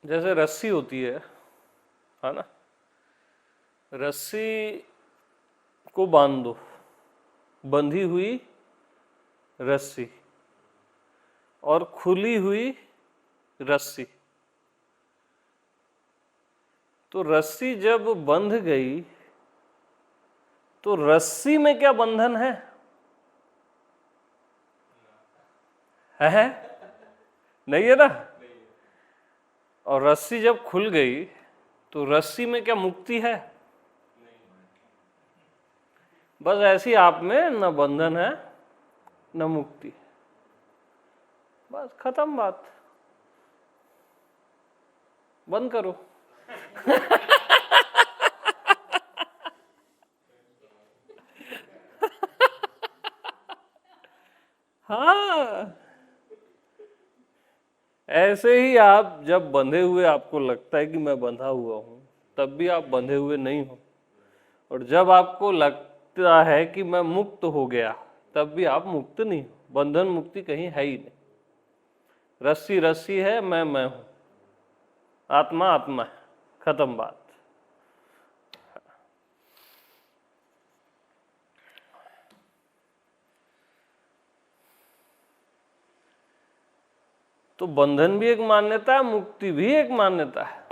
जैसे रस्सी होती है ना। रस्सी को बांध दो, बंधी हुई रस्सी और खुली हुई रस्सी। तो रस्सी जब बंध गई तो रस्सी में क्या बंधन है? है? नहीं है ना। और रस्सी जब खुल गई तो रस्सी में क्या मुक्ति है? बस ऐसी आप में न बंधन है न मुक्ति। बस खत्म बात, बंद करो। हाँ, ऐसे ही आप जब बंधे हुए आपको लगता है कि मैं बंधा हुआ हूं, तब भी आप बंधे हुए नहीं हो। और जब आपको लगता है कि मैं मुक्त हो गया, तब भी आप मुक्त नहीं हो। बंधन मुक्ति कहीं है ही नहीं। रस्सी रस्सी है, मैं हूं, आत्मा आत्मा है, खत्म बात। तो बंधन भी एक मान्यता है, मुक्ति भी एक मान्यता है।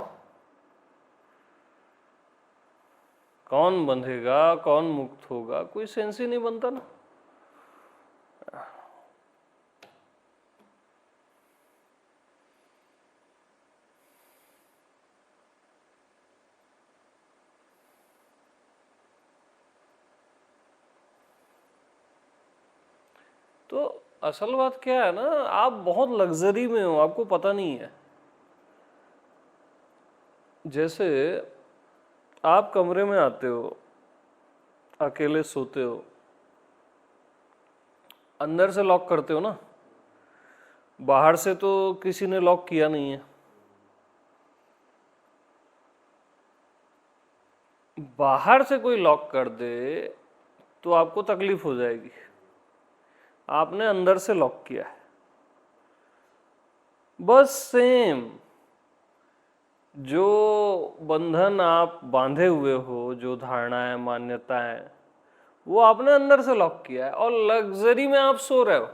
कौन बंधेगा कौन मुक्त होगा, कोई सेंस ही नहीं बनता ना। तो असल बात क्या है ना, आप बहुत लग्जरी में हो, आपको पता नहीं है। जैसे आप कमरे में आते हो, अकेले सोते हो, अंदर से लॉक करते हो ना, बाहर से तो किसी ने लॉक किया नहीं है। बाहर से कोई लॉक कर दे तो आपको तकलीफ हो जाएगी। आपने अंदर से लॉक किया है। बस सेम, जो बंधन आप बांधे हुए हो, जो धारणाएं मान्यताएं, वो आपने अंदर से लॉक किया है और लग्जरी में आप सो रहे हो।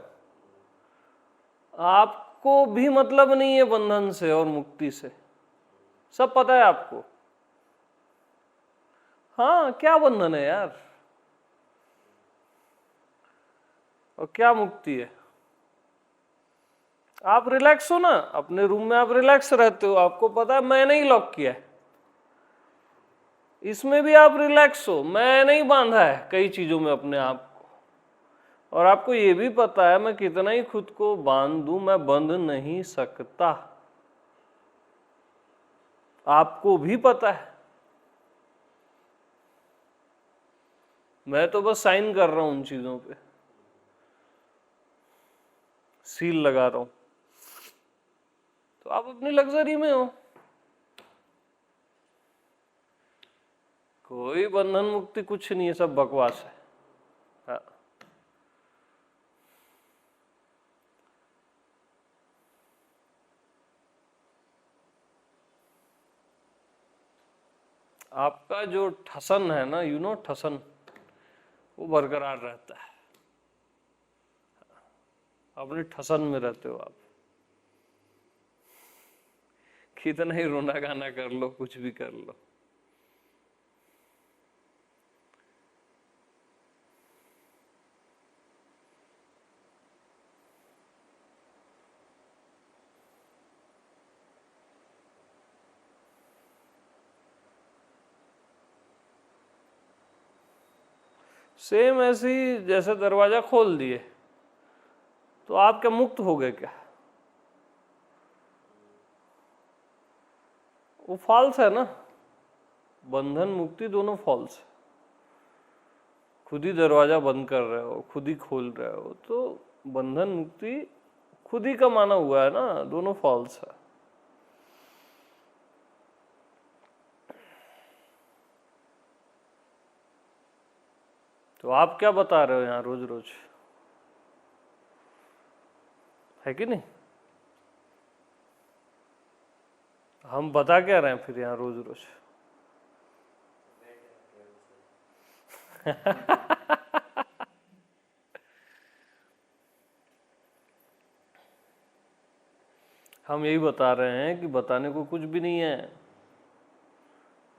आपको भी मतलब नहीं है बंधन से और मुक्ति से, सब पता है आपको। हाँ, क्या बंधन है यार, और क्या मुक्ति है? आप रिलैक्स हो ना, अपने रूम में आप रिलैक्स रहते हो, आपको पता है मैंने ही लॉक किया है। इसमें भी आप रिलैक्स हो, मैंने ही बांधा है कई चीजों में अपने आप को। और आपको ये भी पता है मैं कितना ही खुद को बांध दूं, मैं बंध नहीं सकता। आपको भी पता है। मैं तो बस साइन कर रहा हूं उन चीजों पे, सील लगा रहा हूं। तो आप अपनी लग्जरी में हो। कोई बंधन मुक्ति कुछ नहीं है, सब बकवास है। हाँ। आपका जो ठसन है ना, ठसन, वो बरकरार रहता है। अपने ठसन में रहते हो आप। कितना ही रोना गाना कर लो, कुछ भी कर लो। सेम ऐसी, जैसे दरवाजा खोल दिए तो आप क्या मुक्त हो गए क्या? वो फॉल्स है ना। बंधन मुक्ति दोनों फॉल्स है। खुद ही दरवाजा बंद कर रहे हो, खुद ही खोल रहे हो, तो बंधन मुक्ति खुद ही का माना हुआ है ना, दोनों फॉल्स है। तो आप क्या बता रहे हो यहाँ रोज रोज, है कि नहीं? हम बता क्या रहे हैं फिर यहाँ रोज रोज? हम यही बता रहे हैं कि बताने को कुछ भी नहीं है।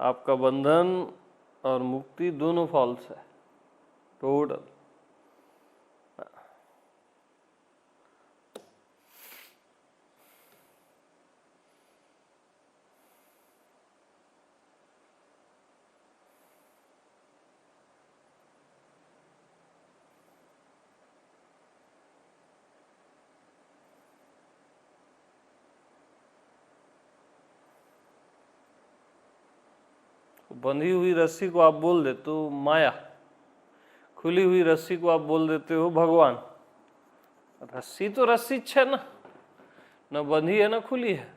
आपका बंधन और मुक्ति दोनों फॉल्स है, टोटल। बंधी हुई रस्सी को आप बोल देते हो माया, खुली हुई रस्सी को आप बोल देते हो भगवान। रस्सी तो रस्सी है ना, न बंधी है ना खुली है।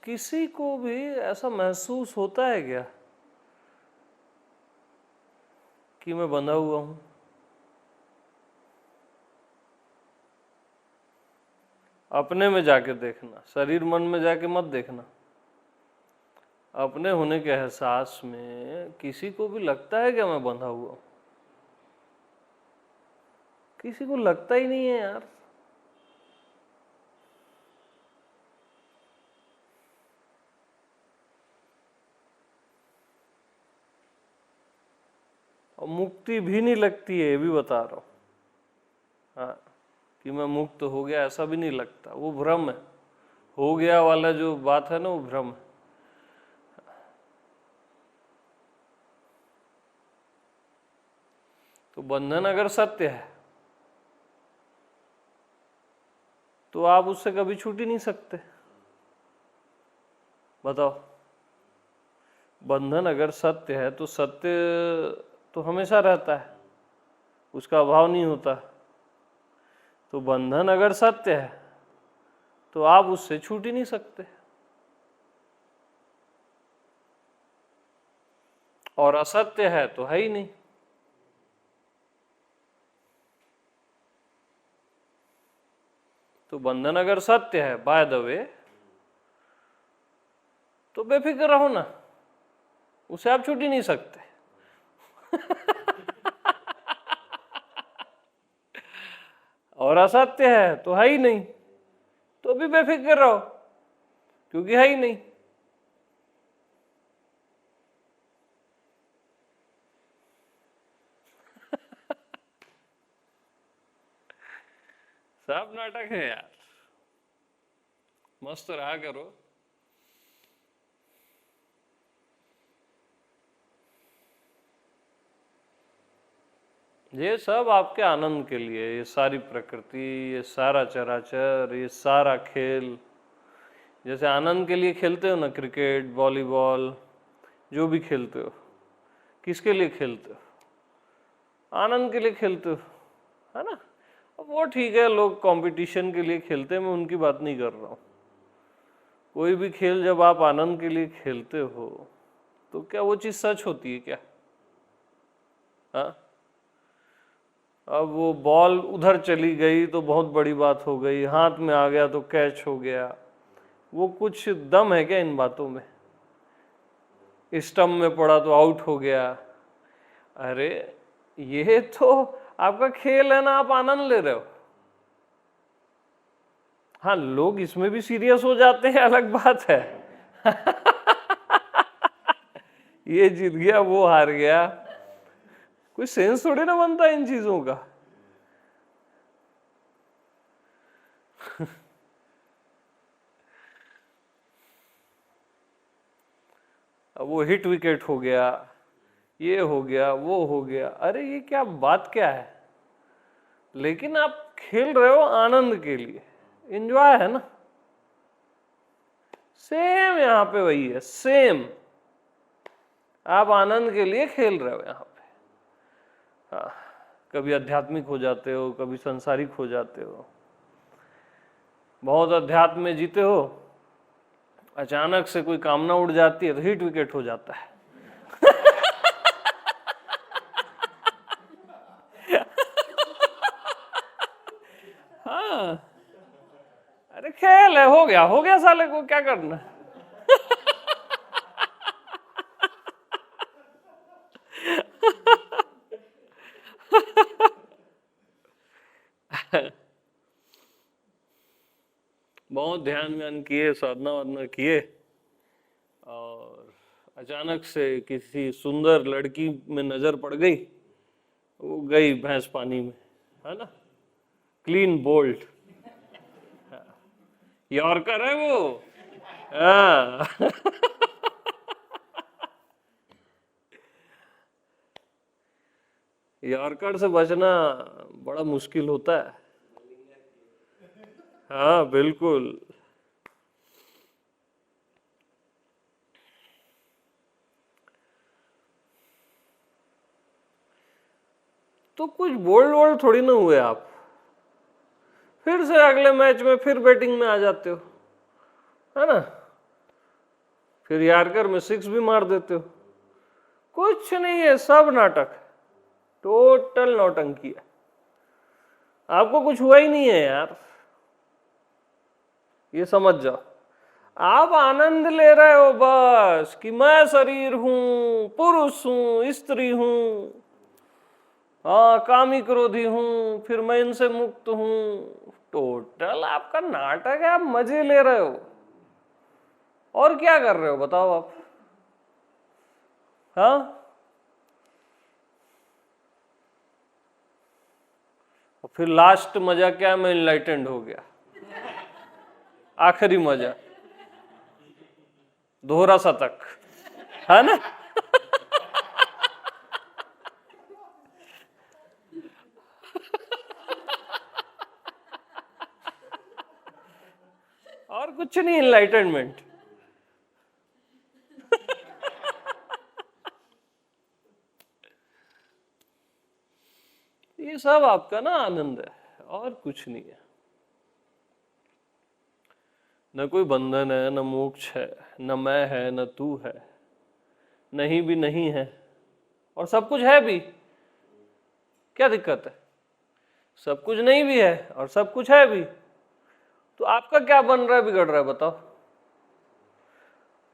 किसी को भी ऐसा महसूस होता है क्या कि मैं बंधा हुआ हूं? अपने में जाके देखना, शरीर मन में जाके मत देखना। अपने होने के एहसास में किसी को भी लगता है क्या मैं बंधा हुआ हूं? किसी को लगता ही नहीं है यार। और मुक्ति भी नहीं लगती है, ये भी बता रहा हूं। हाँ, कि मैं मुक्त हो गया ऐसा भी नहीं लगता, वो भ्रम है। हो गया वाला जो बात है ना, वो भ्रम है। तो बंधन अगर सत्य है तो आप उससे कभी छूट ही नहीं सकते। बताओ, बंधन अगर सत्य है तो सत्य तो हमेशा रहता है, उसका अभाव नहीं होता। तो बंधन अगर सत्य है तो आप उससे छूट ही नहीं सकते। और असत्य है तो है ही नहीं। तो बंधन अगर सत्य है बाय द वे, तो बेफिक्र रहो ना, उसे आप छूट ही नहीं सकते। और असत्य है तो है ही नहीं, तो भी बेफिक्र रहो, क्योंकि है ही नहीं। सब नाटक है यार, मस्त रहा करो। ये सब आपके आनंद के लिए, ये सारी प्रकृति, ये सारा चराचर, ये सारा खेल। जैसे आनंद के लिए खेलते हो ना, क्रिकेट, वॉलीबॉल, जो भी खेलते हो, किसके लिए खेलते हो? आनंद के लिए खेलते हो, है ना? अब वो ठीक है, लोग कंपटीशन के लिए खेलते हैं, मैं उनकी बात नहीं कर रहा हूँ। कोई भी खेल जब आप आनंद के लिए खेलते हो तो क्या वो चीज़ सच होती है क्या? हाँ, अब वो बॉल उधर चली गई तो बहुत बड़ी बात हो गई, हाथ में आ गया तो कैच हो गया, वो कुछ दम है क्या इन बातों में? स्टंप में पड़ा तो आउट हो गया। अरे ये तो आपका खेल है ना, आप आनंद ले रहे हो। हाँ, लोग इसमें भी सीरियस हो जाते हैं, अलग बात है। ये जीत गया, वो हार गया, कोई सेंस थोड़ी ना बनता इन चीजों का। अब वो हिट विकेट हो गया, ये हो गया, वो हो गया, अरे ये क्या बात क्या है? लेकिन आप खेल रहे हो आनंद के लिए, एंजॉय है ना। सेम यहाँ पे वही है, सेम। आप आनंद के लिए खेल रहे हो यहाँ पे। हाँ, कभी आध्यात्मिक हो जाते हो, कभी संसारिक हो जाते हो, बहुत अध्यात्म में जीते हो, अचानक से कोई कामना उड़ जाती है तो हिट विकेट हो जाता है। हाँ, अरे खेल है, हो गया साले को क्या करना। बहुत ध्यान व्यान किए, साधना वाधना किए, और अचानक से किसी सुंदर लड़की में नजर पड़ गई, वो गई भैंस पानी में, है ना, क्लीन बोल्ट, यॉर्कर है वो। हाँ। यॉर्कर से बचना बड़ा मुश्किल होता है। हाँ बिल्कुल। तो कुछ बोल्ड वोल्ड थोड़ी ना हुए आप, फिर से अगले मैच में फिर बैटिंग में आ जाते हो, है ना, फिर यॉर्कर में 6 भी मार देते हो। कुछ नहीं है, सब नाटक, टोटल नौटंकी है। आपको कुछ हुआ ही नहीं है यार, ये समझ जाओ। आप आनंद ले रहे हो बस कि मैं शरीर हूं, पुरुष हूं, स्त्री हूं, हाँ कामी क्रोधी हूं, फिर मैं इनसे मुक्त हूं। टोटल आपका नाटक है, आप मजे ले रहे हो। और क्या कर रहे हो बताओ आप? हाँ, फिर लास्ट मजा क्या, मैं इनलाइटेंड हो गया, आखिरी मजा दोहरा शतक, है ना। और कुछ नहीं, इनलाइटनमेंट। ये सब आपका ना आनंद है, और कुछ नहीं है। न कोई बंधन है, न मोक्ष है, न मैं है, न तू है, नहीं भी नहीं है, और सब कुछ है भी। क्या दिक्कत है? सब कुछ नहीं भी है और सब कुछ है भी, तो आपका क्या बन रहा है, बिगड़ रहा है बताओ?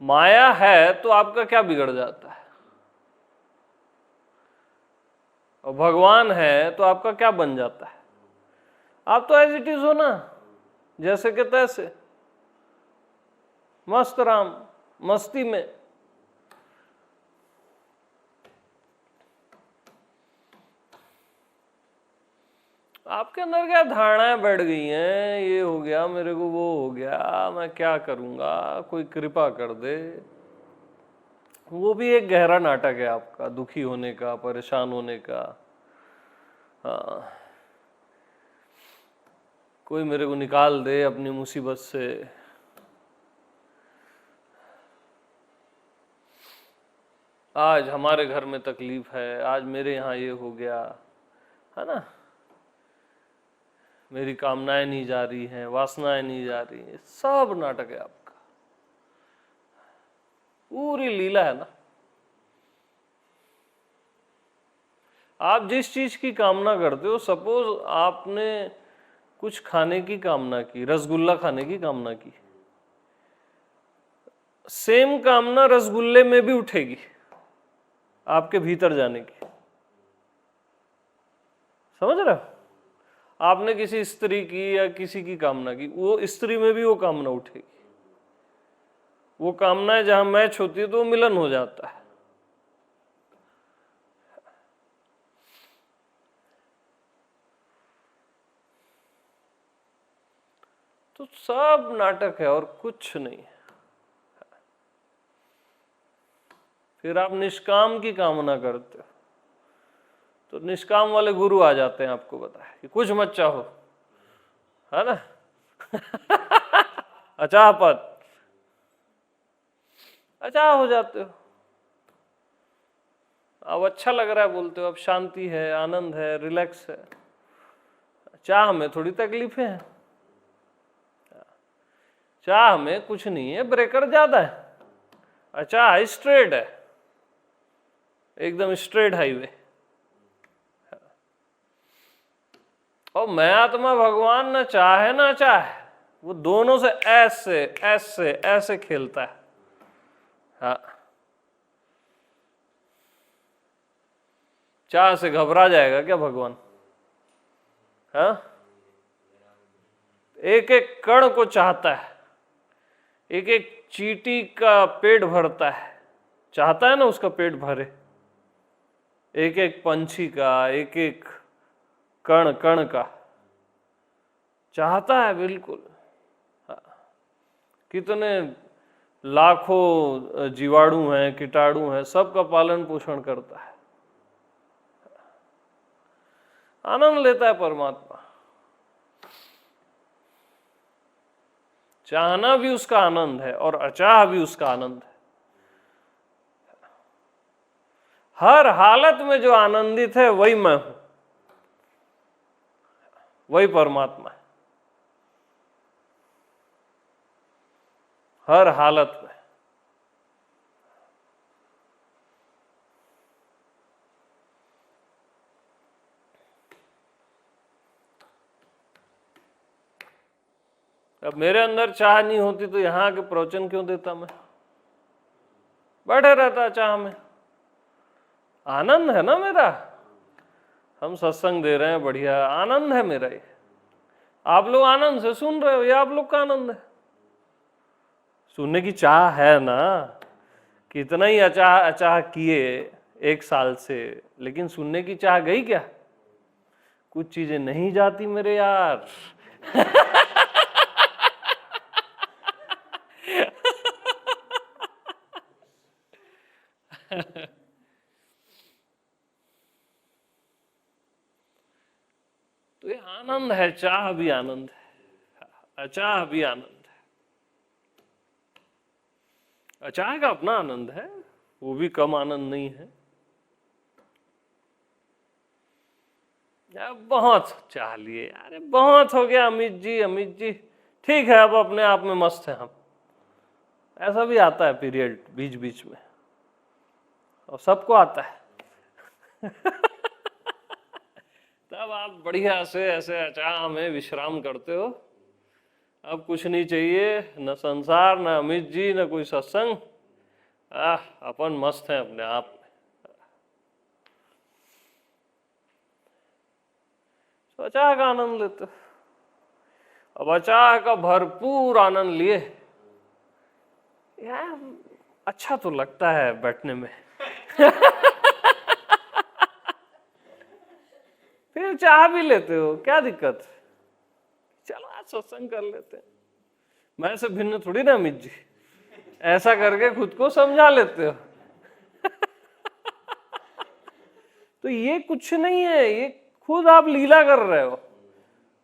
माया है तो आपका क्या बिगड़ जाता है, और भगवान है तो आपका क्या बन जाता है? आप तो एज इट इज हो ना, जैसे के तैसे, मस्त राम, मस्ती में। आपके अंदर क्या धारणाएं बैठ गई हैं, ये हो गया मेरे को, वो हो गया, मैं क्या करूंगा, कोई कृपा कर दे। वो भी एक गहरा नाटक है आपका, दुखी होने का, परेशान होने का। हाँ, कोई मेरे को निकाल दे अपनी मुसीबत से। आज हमारे घर में तकलीफ है, आज मेरे यहाँ ये हो गया, है ना, मेरी कामनाएं नहीं जा रही हैं, वासनाएं नहीं जा रही हैं, सब नाटक है आपका, पूरी लीला है ना। आप जिस चीज की कामना करते हो, सपोज आपने कुछ खाने की कामना की, रसगुल्ला खाने की कामना की, सेम कामना रसगुल्ले में भी उठेगी आपके भीतर जाने की। समझ रहे हो? आपने किसी स्त्री की या किसी की कामना की, वो स्त्री में भी वो कामना उठेगी। वो कामनाएं जहां मैच होती है तो वो मिलन हो जाता है। तो सब नाटक है और कुछ नहीं है। फिर आप निष्काम की कामना करते हो तो निष्काम वाले गुरु आ जाते हैं आपको बताए कि कुछ मत चाहो, है ना। अचापत अचाह हो जाते हो। अब अच्छा लग रहा है बोलते हो, अब शांति है, आनंद है, रिलैक्स है। चाह में थोड़ी तकलीफें हैं। चाह में कुछ नहीं है, ब्रेकर ज्यादा है। अचाह स्ट्रेट है, एकदम स्ट्रेट हाईवे। और मैं आत्मा भगवान न चाहे ना चाहे, वो दोनों से ऐसे ऐसे ऐसे खेलता है। हाँ, चाह से घबरा जाएगा क्या भगवान? हाँ, एक एक कण को चाहता है, एक एक चींटी का पेट भरता है, चाहता है ना उसका पेट भरे, एक एक पंछी का, एक एक कण कण का चाहता है बिल्कुल। कितने लाखों जीवाणु हैं, कीटाणु हैं, सबका पालन पोषण करता है, आनंद लेता है परमात्मा। चाहना भी उसका आनंद है और अचाह भी उसका आनंद है। हर हालत में जो आनंदित है वही मैं हूं, वही परमात्मा है, हर हालत में। अब मेरे अंदर चाह नहीं होती तो यहां के प्रवचन क्यों देता मैं? बैठे रहता चाह में। आनंद है ना मेरा, हम सत्संग दे रहे हैं, बढ़िया आनंद है मेरा ये। आप लोग आनंद से सुन रहे हो, ये आप लोग का आनंद है। सुनने की चाह है ना, कितना ही अचाह अचाह किए 1 साल से, लेकिन सुनने की चाह गई क्या? कुछ चीजें नहीं जाती मेरे यार। तो ये आनंद है, चाह भी आनंद है, अचाह भी आनंद है। अचाह का अपना आनंद है, वो भी कम आनंद नहीं है। बहुत चाह लिए, अरे बहुत हो गया अमित जी, अमित जी ठीक है, अब अपने आप में मस्त है हम। ऐसा भी आता है पीरियड बीच बीच में, और सबको आता है। तब आप बढ़िया से ऐसे अचाह में विश्राम करते हो, अब कुछ नहीं चाहिए, न संसार, न अमित जी, न कोई सत्संग, अपन मस्त है अपने आप में। तो अचाह का आनंद लेते हो। अब अचाह का भरपूर आनंद लिए, यार अच्छा तो लगता है बैठने में। फिर चाह भी लेते हो, क्या दिक्कत? चलो आज सत्संग कर लेते हैं। मैं से भिन्न थोड़ी ना अमित जी, ऐसा करके खुद को समझा लेते हो। तो ये कुछ नहीं है, ये खुद आप लीला कर रहे हो।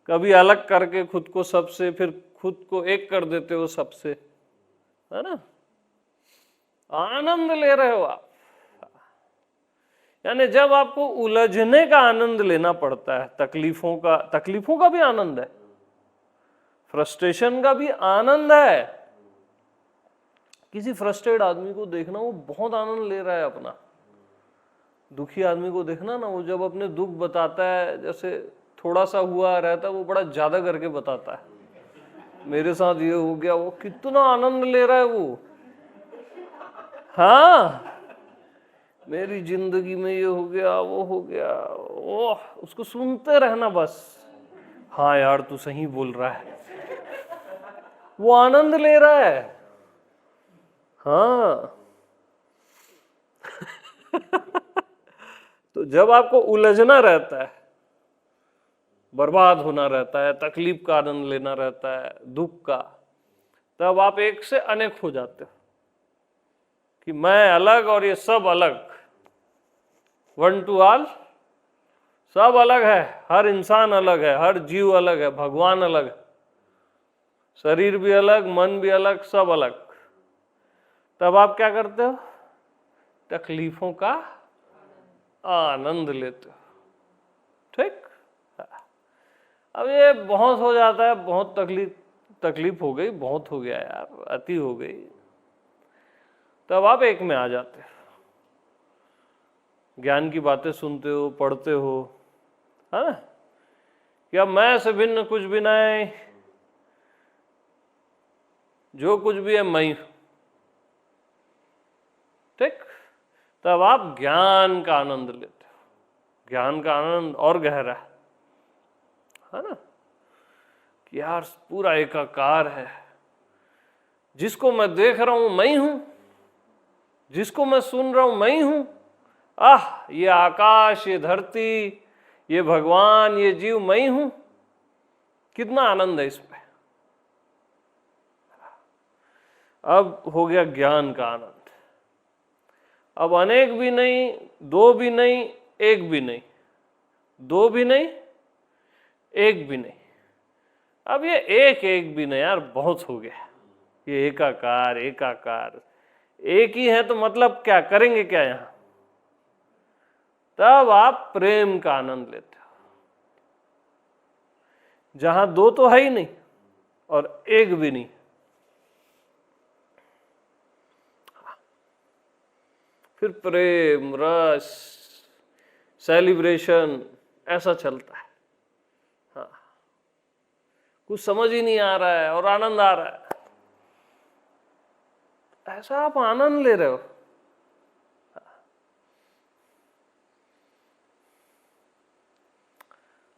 कभी अलग करके खुद को सबसे, फिर खुद को एक कर देते हो सबसे, है ना? आनंद ले रहे हो आप। यानी जब आपको उलझने का आनंद लेना पड़ता है, तकलीफों का भी आनंद है, फ्रस्ट्रेशन का भी आनंद है। किसी फ्रस्ट्रेट आदमी को देखना, वो बहुत आनंद ले रहा है अपना। दुखी आदमी को देखना ना, वो जब अपने दुख बताता है, जैसे थोड़ा सा हुआ रहता है, वो बड़ा ज्यादा करके बताता है, मेरे साथ ये हो गया, वो कितना आनंद ले रहा है वो। हाँ, मेरी जिंदगी में ये हो गया, वो हो गया, ओह, उसको सुनते रहना बस। हाँ यार तू सही बोल रहा है, वो आनंद ले रहा है। हाँ। तो जब आपको उलझना रहता है, बर्बाद होना रहता है, तकलीफ का आनंद लेना रहता है, दुख का, तब आप एक से अनेक हो जाते हो कि मैं अलग और ये सब अलग, वन टू ऑल, सब अलग है, हर इंसान अलग है, हर जीव अलग है, भगवान अलग है, शरीर भी अलग, मन भी अलग, सब अलग। तब आप क्या करते हो? तकलीफों का आनंद लेते हो। ठीक। अब ये बहुत हो जाता है, बहुत तकलीफ हो गई, बहुत हो गया यार, अति हो गई, तब आप एक में आ जाते हो, ज्ञान की बातें सुनते हो, पढ़ते हो, है ना, कि अब मैं से भिन्न कुछ भी नहीं, जो कुछ भी है मैं हूं। ठीक, तब आप ज्ञान का आनंद लेते हो, ज्ञान का आनंद और गहरा है ना, कि यार पूरा एकाकार है, जिसको मैं देख रहा हूं मैं ही हूं, जिसको मैं सुन रहा हूं मैं ही हूं। ये आकाश, ये धरती, ये भगवान, ये जीव मैं ही हूं। कितना आनंद है इसमें। अब हो गया ज्ञान का आनंद। अब अनेक भी नहीं, दो भी नहीं, एक भी नहीं, दो भी नहीं, एक भी नहीं। अब ये एक भी नहीं यार, बहुत हो गया। ये एकाकार एकाकार, एक ही है तो मतलब क्या करेंगे क्या यहां? तब आप प्रेम का आनंद लेते हो, जहां दो तो है ही नहीं और एक भी नहीं। फिर प्रेम रस, सेलिब्रेशन ऐसा चलता है। हाँ, कुछ समझ ही नहीं आ रहा है और आनंद आ रहा है, ऐसा आप आनंद ले रहे हो।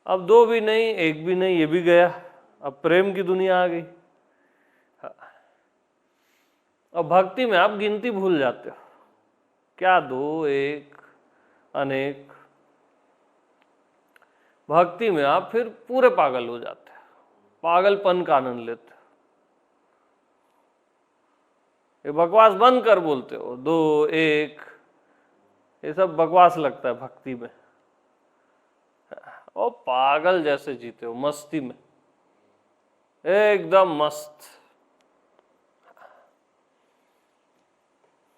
अब दो भी नहीं, एक भी नहीं, ये भी गया, अब प्रेम की दुनिया आ गई। अब भक्ति में आप गिनती भूल जाते हो, क्या दो, एक, अनेक। भक्ति में आप फिर पूरे पागल हो जाते हो, पागलपन का आनंद लेते हो। ये बकवास बंद कर बोलते हो, दो, एक, ये सब बकवास लगता है भक्ति में। और पागल जैसे जीते हो, मस्ती में, एकदम मस्त।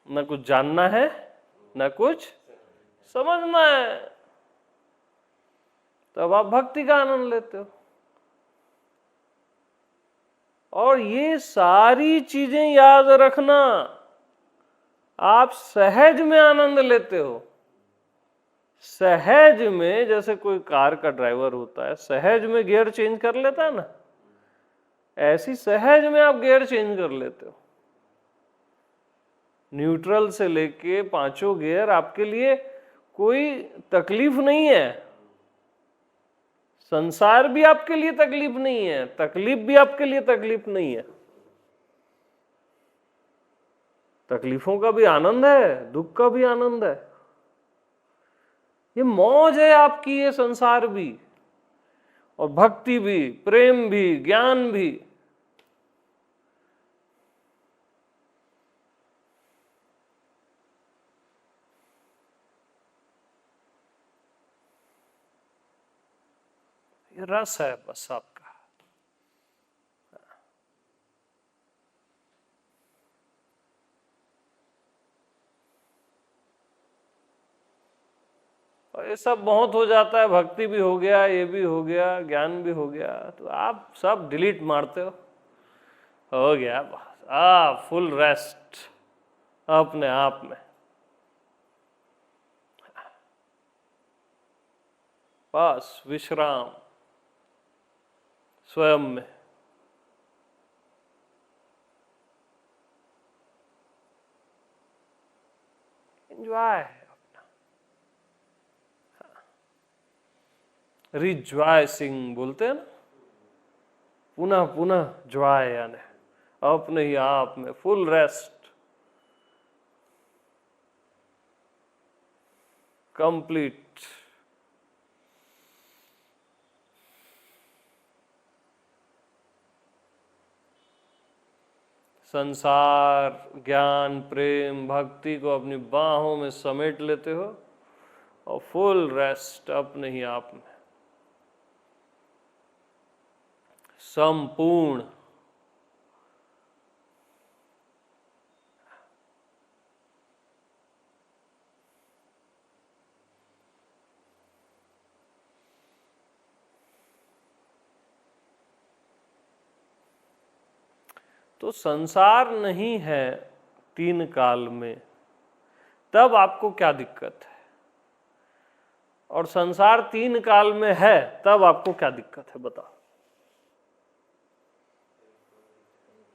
न कुछ जानना है, न कुछ समझना है, तब आप भक्ति का आनंद लेते हो। और ये सारी चीजें याद रखना, आप सहज में आनंद लेते हो। सहज में, जैसे कोई कार का ड्राइवर होता है, सहज में गियर चेंज कर लेता है ना, ऐसी सहज में आप गियर चेंज कर लेते हो। न्यूट्रल से लेके पांचों गियर आपके लिए कोई तकलीफ नहीं है। संसार भी आपके लिए तकलीफ नहीं है, तकलीफ भी आपके लिए तकलीफ नहीं है। तकलीफों का भी आनंद है, दुख का भी आनंद है। ये मौज है आपकी, ये संसार भी, और भक्ति भी, प्रेम भी, ज्ञान भी। ये रस है बस आपका। और ये सब बहुत हो जाता है, भक्ति भी हो गया, ये भी हो गया, ज्ञान भी हो गया, तो आप सब डिलीट मारते हो गया बस, फुल रेस्ट अपने आप में, बस विश्राम स्वयं में। एंजॉय, रिजॉयसिंग बोलते हैं ना, पुनः पुनः जॉय, यानी अपने ही आप में फुल रेस्ट, कंप्लीट। संसार, ज्ञान, प्रेम, भक्ति को अपनी बाहों में समेट लेते हो और फुल रेस्ट अपने ही आप में, संपूर्ण। तो संसार नहीं है 3 काल में, तब आपको क्या दिक्कत है? और संसार 3 काल में है, तब आपको क्या दिक्कत है? बताओ।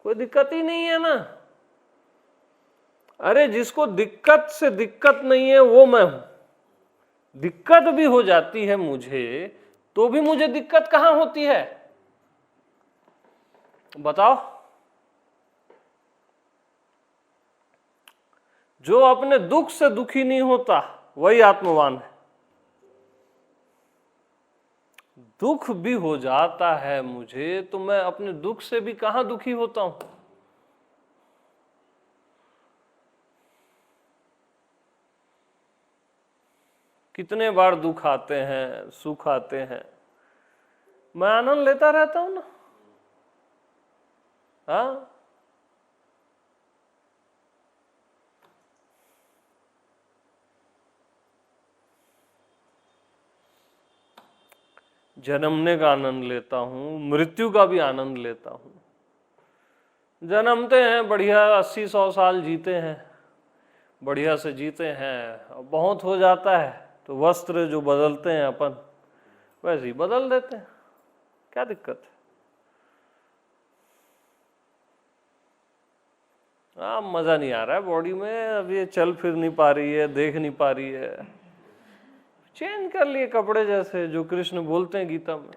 कोई दिक्कत ही नहीं है ना। अरे जिसको दिक्कत से दिक्कत नहीं है वो मैं हूं। दिक्कत भी हो जाती है मुझे, तो भी मुझे दिक्कत कहां होती है? बताओ। जो अपने दुख से दुखी नहीं होता वही आत्मवान है। दुख भी हो जाता है मुझे, तो मैं अपने दुख से भी कहां दुखी होता हूं? कितने बार दुख आते हैं, सुख आते हैं, मैं आनंद लेता रहता हूं ना। हाँ, जन्मने का आनंद लेता हूं, मृत्यु का भी आनंद लेता हूं। जन्मते हैं, बढ़िया 80-100 साल जीते हैं, बढ़िया से जीते हैं। बहुत हो जाता है तो वस्त्र जो बदलते हैं अपन, वैसे ही बदल देते हैं। क्या दिक्कत है? हाँ, मजा नहीं आ रहा है बॉडी में, अब ये चल फिर नहीं पा रही है, देख नहीं पा रही है, चेंज कर लिए कपड़े, जैसे जो कृष्ण बोलते हैं गीता में।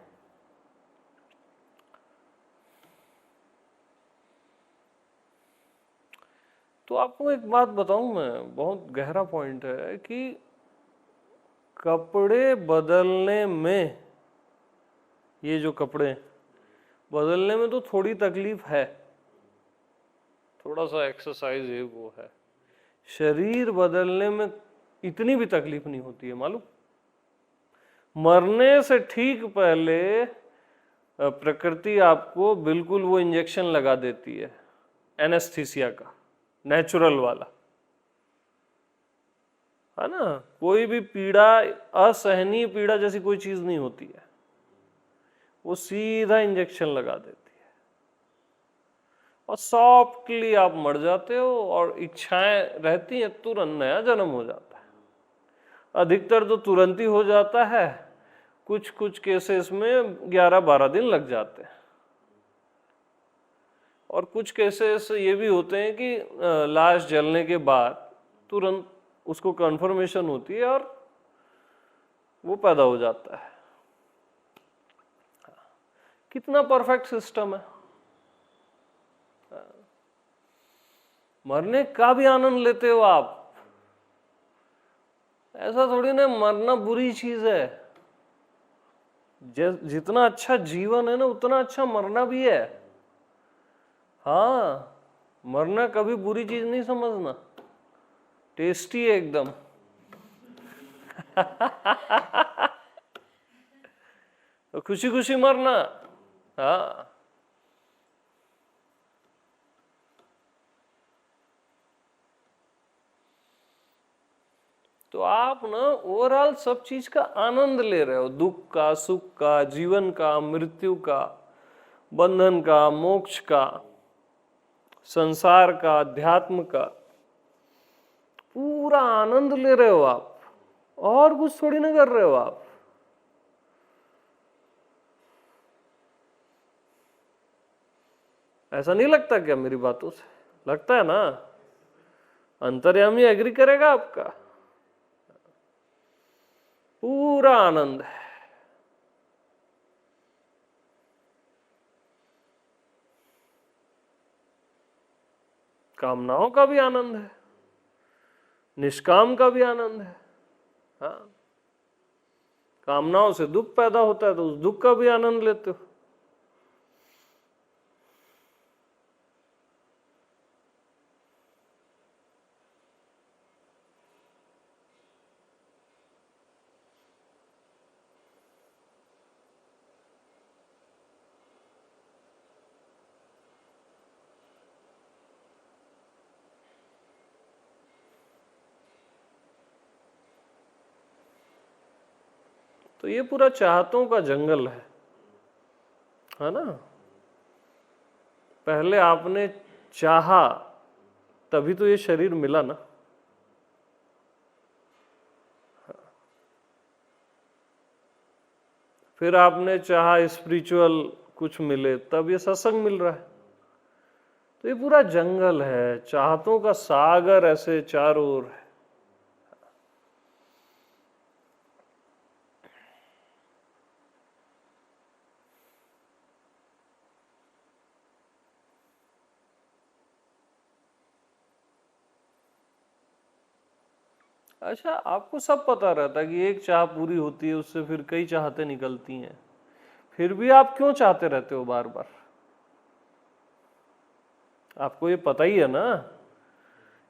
तो आपको एक बात बताऊं मैं, बहुत गहरा पॉइंट है कि कपड़े बदलने में, ये जो कपड़े बदलने में तो थोड़ी तकलीफ है, थोड़ा सा एक्सरसाइज है वो है। शरीर बदलने में इतनी भी तकलीफ नहीं होती है, मालूम। मरने से ठीक पहले प्रकृति आपको बिल्कुल वो इंजेक्शन लगा देती है, एनेस्थीसिया का, नेचुरल वाला, है ना। कोई भी पीड़ा, असहनीय पीड़ा जैसी कोई चीज नहीं होती है, वो सीधा इंजेक्शन लगा देती है और सॉफ्टली आप मर जाते हो, और इच्छाएं रहती हैं, तुरंत नया जन्म हो जाता है। अधिकतर तो तुरंत ही हो जाता है, कुछ कुछ केसेस में 11-12 दिन लग जाते हैं, और कुछ केसेस ये भी होते हैं कि लाश जलने के बाद तुरंत उसको कंफर्मेशन होती है और वो पैदा हो जाता है। कितना परफेक्ट सिस्टम है। मरने का भी आनंद लेते हो आप। ऐसा थोड़ी ना मरना बुरी चीज है। जितना अच्छा जीवन है ना, उतना अच्छा मरना भी है। हाँ, मरना कभी बुरी चीज नहीं समझना, टेस्टी है एकदम। तो खुशी खुशी मरना। हाँ, तो आप ना ओवरऑल सब चीज का आनंद ले रहे हो, दुख का, सुख का, जीवन का, मृत्यु का, बंधन का, मोक्ष का, संसार का, अध्यात्म का, पूरा आनंद ले रहे हो आप, और कुछ थोड़ी ना कर रहे हो आप। ऐसा नहीं लगता क्या मेरी बातों से? लगता है ना? अंतर्यामी एग्री करेगा आपका। पूरा आनंद है। कामनाओं का भी आनंद है, निष्काम का भी आनंद है। हाँ, कामनाओं से दुख पैदा होता है तो उस दुख का भी आनंद लेते हो। तो ये पूरा चाहतों का जंगल है ना। पहले आपने चाहा तभी तो ये शरीर मिला ना। फिर आपने चाहा स्पिरिचुअल कुछ मिले, तब ये सत्संग मिल रहा है। तो ये पूरा जंगल है, चाहतों का सागर ऐसे चारों ओर है। अच्छा, आपको सब पता रहता है कि एक चाह पूरी होती है, उससे फिर कई चाहते निकलती हैं, फिर भी आप क्यों चाहते रहते हो बार बार? आपको ये पता ही है ना,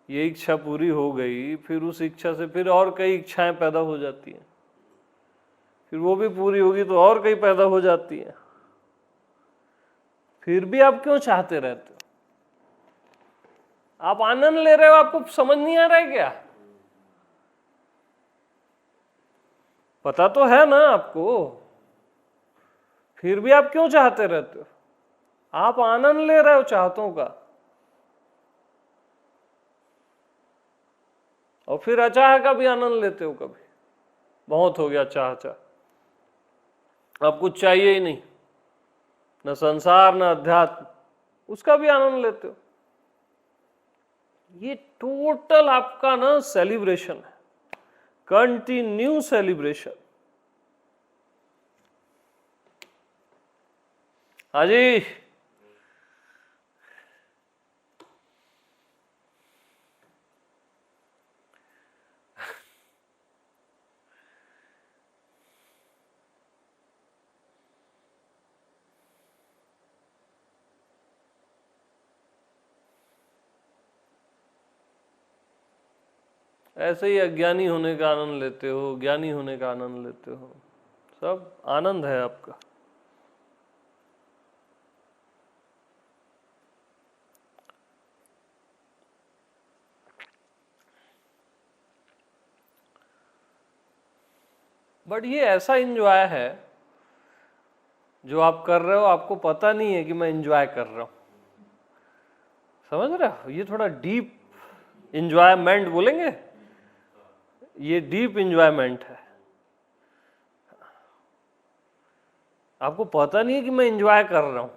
ये इच्छा पूरी हो गई, फिर उस इच्छा से फिर और कई इच्छाएं पैदा हो जाती हैं, फिर वो भी पूरी होगी तो और कई पैदा हो जाती हैं, फिर भी आप क्यों चाहते रहते हो? आप आनंद ले रहे हो, आपको समझ नहीं आ रहा है क्या? पता तो है ना आपको, फिर भी आप क्यों चाहते रहते हो? आप आनंद ले रहे हो चाहतों का, और फिर अचाह का भी आनंद लेते हो। कभी बहुत हो गया चाह चाह, अब कुछ चाहिए ही नहीं, न संसार न अध्यात्म, उसका भी आनंद लेते हो। ये टोटल आपका ना सेलिब्रेशन है, कंटिन्यू सेलिब्रेशन। हाँ जी, ऐसे ही अज्ञानी होने का आनंद लेते हो, ज्ञानी होने का आनंद लेते हो, सब आनंद है आपका। बट ये ऐसा एंजॉय है जो आप कर रहे हो, आपको पता नहीं है कि मैं एंजॉय कर रहा हूं। समझ रहे हो? ये थोड़ा डीप एंजॉयमेंट बोलेंगे, ये डीप एंजॉयमेंट है। आपको पता नहीं है कि मैं एंजॉय कर रहा हूं,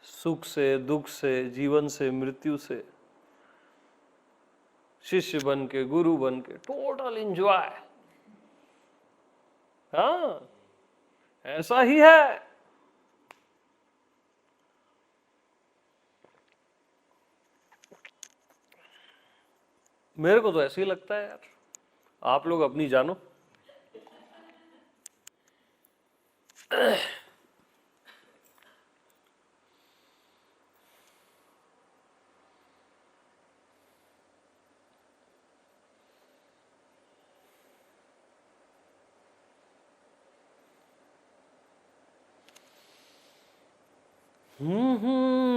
सुख से, दुख से, जीवन से, मृत्यु से, शिष्य बन के, गुरु बन के, टोटल एंजॉय। हाँ, ऐसा ही है। मेरे को तो ऐसे ही लगता है यार, आप लोग अपनी जानो।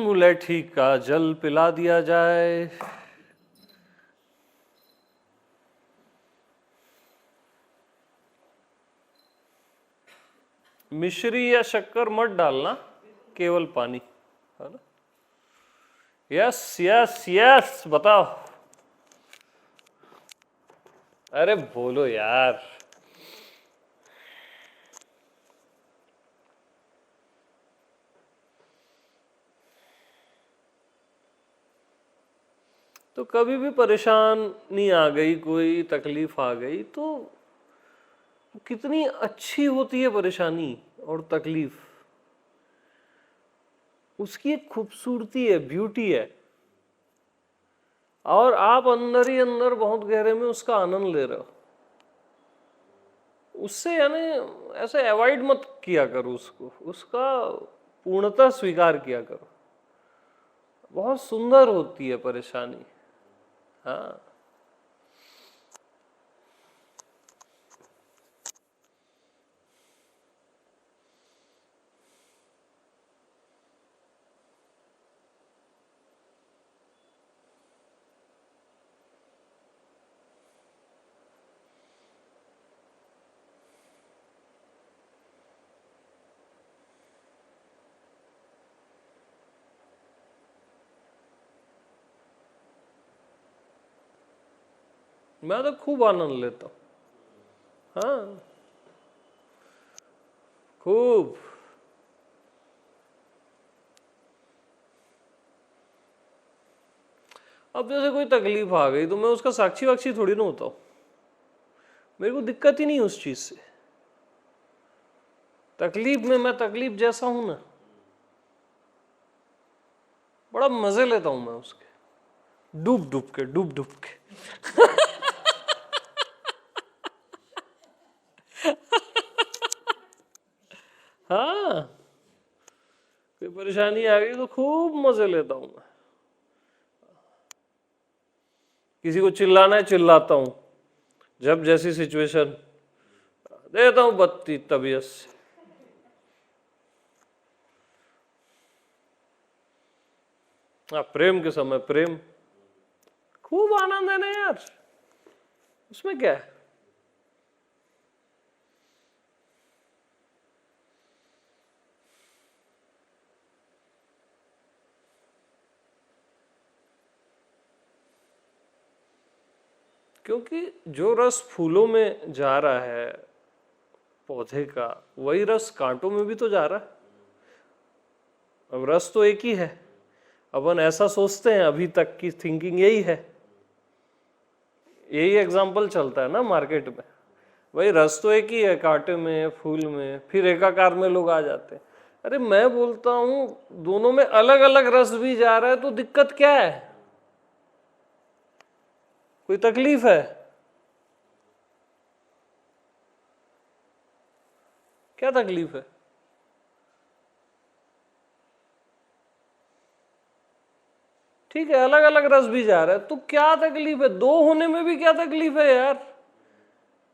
मुलेठी का जल पिला दिया जाए। मिश्री या शक्कर मत डालना, केवल पानी, है ना? यस यस यस, बताओ। अरे बोलो यार। तो कभी भी परेशानी आ गई, कोई तकलीफ आ गई, तो कितनी अच्छी होती है परेशानी और तकलीफ, उसकी एक खूबसूरती है, ब्यूटी है, और आप अंदर ही अंदर बहुत गहरे में उसका आनंद ले रहे हो। उससे यानी ऐसे अवॉइड मत किया करो उसको, उसका पूर्णतः स्वीकार किया करो। बहुत सुंदर होती है परेशानी। हाँ, मैं तो खूब आनंद लेता हूँ। हाँ, खूब। अब जैसे कोई तकलीफ आ गई तो मैं उसका साक्षी वाक्षी थोड़ी ना होता हूँ, मेरे को दिक्कत ही नहीं उस चीज से। तकलीफ में मैं तकलीफ जैसा हूं ना, बड़ा मजे लेता हूं मैं उसके, डूब डूब के, डूब डूब के। हाँ, कोई परेशानी आ गई तो खूब मजे लेता हूं मैं। किसी को चिल्लाना है चिल्लाता हूं, जब जैसी सिचुएशन, देता हूं बत्ती तबीयत से। हाँ, प्रेम के समय प्रेम, खूब आनंद है ना यार, उसमें क्या है। क्योंकि जो रस फूलों में जा रहा है पौधे का, वही रस कांटों में भी तो जा रहा है। अब रस तो एक ही है, अपन ऐसा सोचते हैं, अभी तक की थिंकिंग यही है, यही एग्जाम्पल चलता है ना मार्केट में। भाई रस तो एक ही है, कांटे में, फूल में, फिर एकाकार में लोग आ जाते हैं। अरे मैं बोलता हूं दोनों में अलग अलग रस भी जा रहा है, तो दिक्कत क्या है? कोई तकलीफ है? क्या तकलीफ है? ठीक है, अलग अलग रस भी जा रहा है, तो क्या तकलीफ है? दो होने में भी क्या तकलीफ है यार,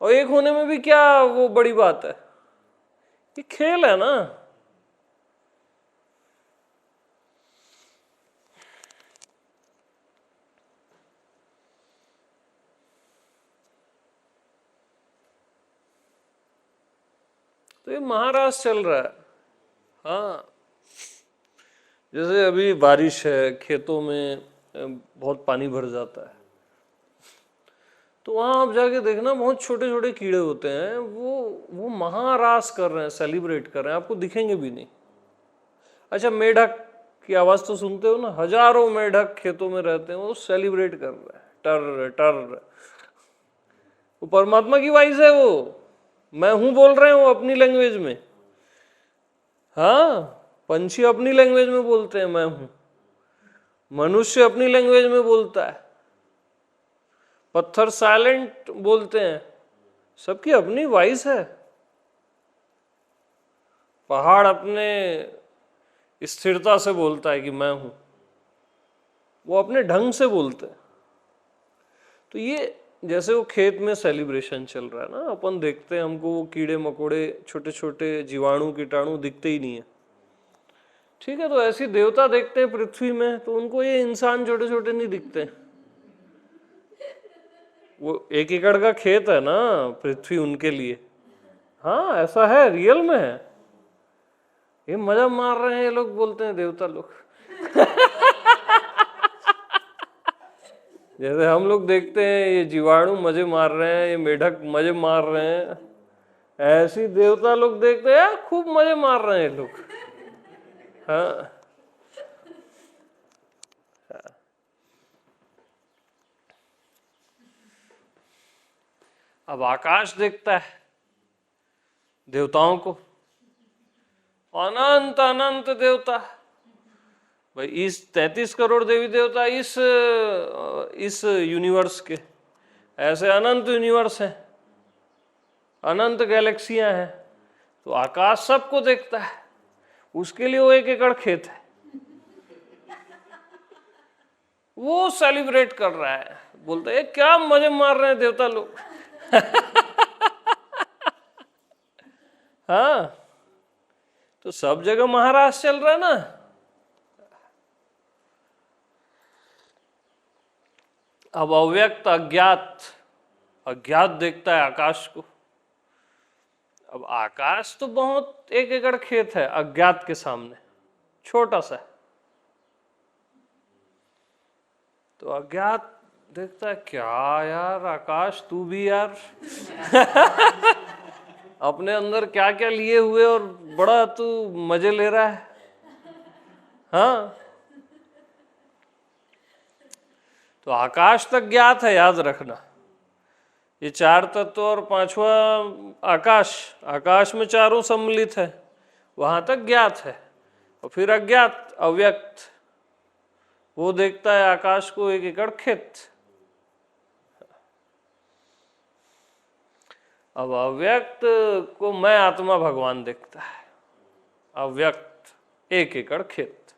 और एक होने में भी क्या वो बड़ी बात है? ये खेल है ना। तो ये महाराज चल रहा है। हाँ, जैसे अभी बारिश है, खेतों में बहुत पानी भर जाता है, तो वहां आप जाके देखना बहुत छोटे छोटे कीड़े होते हैं, वो महारास कर रहे हैं, सेलिब्रेट कर रहे हैं, आपको दिखेंगे भी नहीं। अच्छा, मेढक की आवाज तो सुनते हो ना, हजारों मेढक खेतों में रहते हैं, वो सेलिब्रेट कर रहे हैं, टर टर। वो परमात्मा की वॉइस है, वो मैं हूं बोल रहे हो अपनी लैंग्वेज में। हाँ, पंछी अपनी लैंग्वेज में बोलते हैं मैं हूं, मनुष्य अपनी लैंग्वेज में बोलता है, पत्थर साइलेंट बोलते हैं, सबकी अपनी वॉइस है। पहाड़ अपने स्थिरता से बोलता है कि मैं हूं, वो अपने ढंग से बोलते हैं। तो ये जैसे वो खेत में सेलिब्रेशन चल रहा है ना, अपन देखते हैं, हमको वो कीड़े मकोड़े, छोटे छोटे जीवाणु कीटाणु दिखते ही नहीं है। ठीक है, तो ऐसी देवता देखते हैं पृथ्वी में, तो उनको ये इंसान छोटे छोटे नहीं दिखते। वो 1 एकड़ का खेत है ना पृथ्वी उनके लिए। हाँ, ऐसा है, रियल में है। ये मजा मार रहे हैं ये लोग, बोलते हैं देवता लोग। जैसे हम लोग देखते हैं ये जीवाणु मजे मार रहे हैं, ये मेढक मजे मार रहे हैं, ऐसी देवता लोग देखते हैं खूब मजे मार रहे हैं लोग। हाँ, अब आकाश देखता है देवताओं को, अनंत अनंत देवता। भाई इस 33 करोड़ देवी देवता इस यूनिवर्स के, ऐसे अनंत यूनिवर्स हैं, अनंत गैलेक्सियां हैं, तो आकाश सबको देखता है। उसके लिए वो 1 एकड़ खेत है, वो सेलिब्रेट कर रहा है, बोलते हैं क्या मजे मार रहे हैं देवता लोग। हाँ, तो सब जगह महाराज चल रहा है ना। अब अव्यक्त अज्ञात, अज्ञात देखता है आकाश को। अब आकाश तो बहुत 1 एकड़ खेत है अज्ञात के सामने, छोटा सा है। तो अज्ञात देखता है क्या यार आकाश, तू भी यार अपने अंदर क्या क्या लिए हुए और बड़ा तू मजे ले रहा है। हाँ, तो आकाश तक ज्ञात है, याद रखना। ये चार तत्व और पांचवा आकाश, आकाश में चारों सम्मिलित है, वहां तक ज्ञात है। और फिर अज्ञात, अव्यक्त, वो देखता है आकाश को एक एकड़ खेत। अब अव्यक्त को मैं आत्मा भगवान देखता है, अव्यक्त एक एकड़ खेत।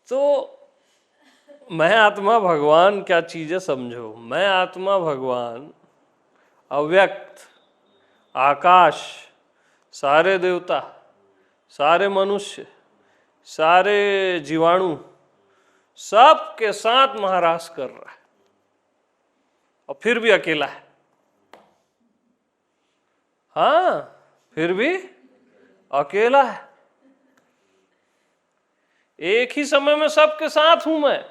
तो मैं आत्मा भगवान क्या चीज है समझो। मैं आत्मा भगवान, अव्यक्त, आकाश, सारे देवता, सारे मनुष्य, सारे जीवाणु, सब के साथ महाराज कर रहा है, और फिर भी अकेला है। हाँ, फिर भी अकेला है। एक ही समय में सबके साथ हूं मैं,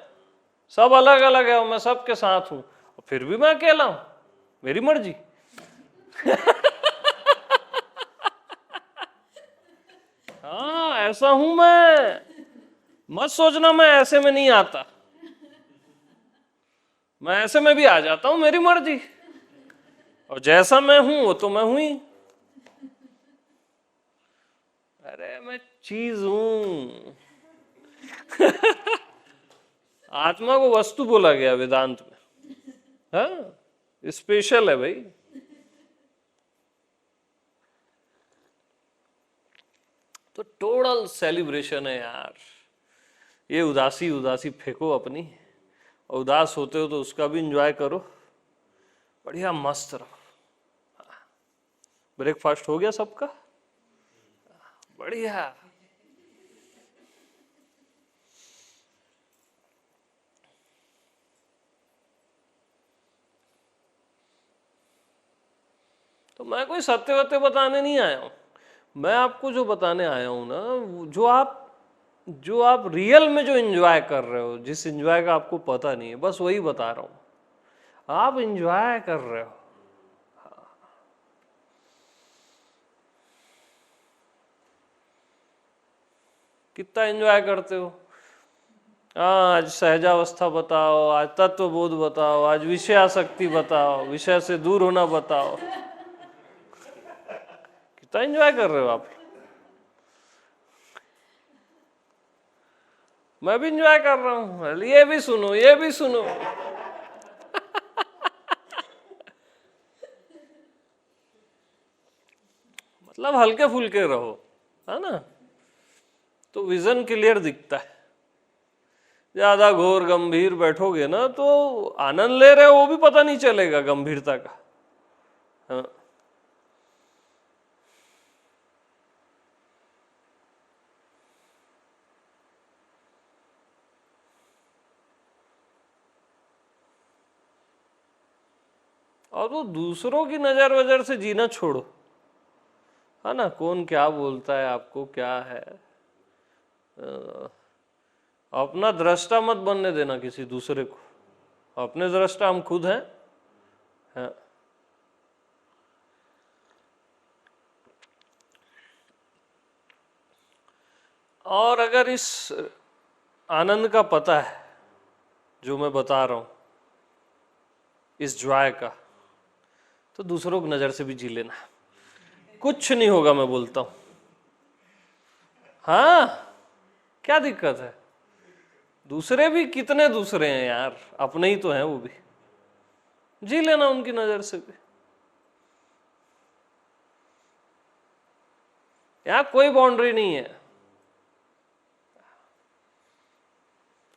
सब अलग अलग है और मैं सबके साथ हूं, और फिर भी मैं अकेला हूं, मेरी मर्जी। हाँ, ऐसा हूं मैं। मत सोचना मैं ऐसे में नहीं आता, मैं ऐसे में भी आ जाता हूं, मेरी मर्जी। और जैसा मैं हूं वो तो मैं हूं ही। अरे मैं चीज हूं। आत्मा को वस्तु बोला गया वेदांत में। हाँ, स्पेशल है भाई। तो टोटल सेलिब्रेशन है यार। ये उदासी उदासी फेंको अपनी, और उदास होते हो तो उसका भी एंजॉय करो, बढ़िया मस्त रहो। ब्रेकफास्ट हो गया सबका? बढ़िया। तो मैं कोई सत्य वत्य बताने नहीं आया हूं। मैं आपको जो बताने आया हूं ना, जो आप रियल में जो एंजॉय कर रहे हो, जिस एंजॉय का आपको पता नहीं है, बस वही बता रहा हूं। आप एंजॉय कर रहे हो। कितना एंजॉय करते हो? आज सहजावस्था बताओ, आज तत्वबोध बताओ, आज विषय आसक्ति बताओ, विषय से दूर होना बताओ। कितना एंजॉय कर रहे हो आप? मैं भी एंजॉय कर रहा हूं, ये भी सुनो, ये भी सुनो। मतलब हल्के फुल्के रहो, है ना, तो विजन क्लियर दिखता है। ज्यादा घोर गंभीर बैठोगे ना तो आनंद ले रहे हो वो भी पता नहीं चलेगा गंभीरता का। हाँ। और वो दूसरों की नजर वजर से जीना छोड़ो, है ना। कौन क्या बोलता है आपको, क्या है, अपना दृष्टा मत बनने देना किसी दूसरे को। अपने दृष्टा हम खुद हैं। हाँ। और अगर इस आनंद का पता है जो मैं बता रहा हूं, इस जॉय का, तो दूसरों की नजर से भी जी लेना, कुछ नहीं होगा, मैं बोलता हूं। हाँ, क्या दिक्कत है? दूसरे भी कितने दूसरे हैं यार, अपने ही तो हैं वो भी, जी लेना उनकी नजर से भी। यहां कोई बाउंड्री नहीं है।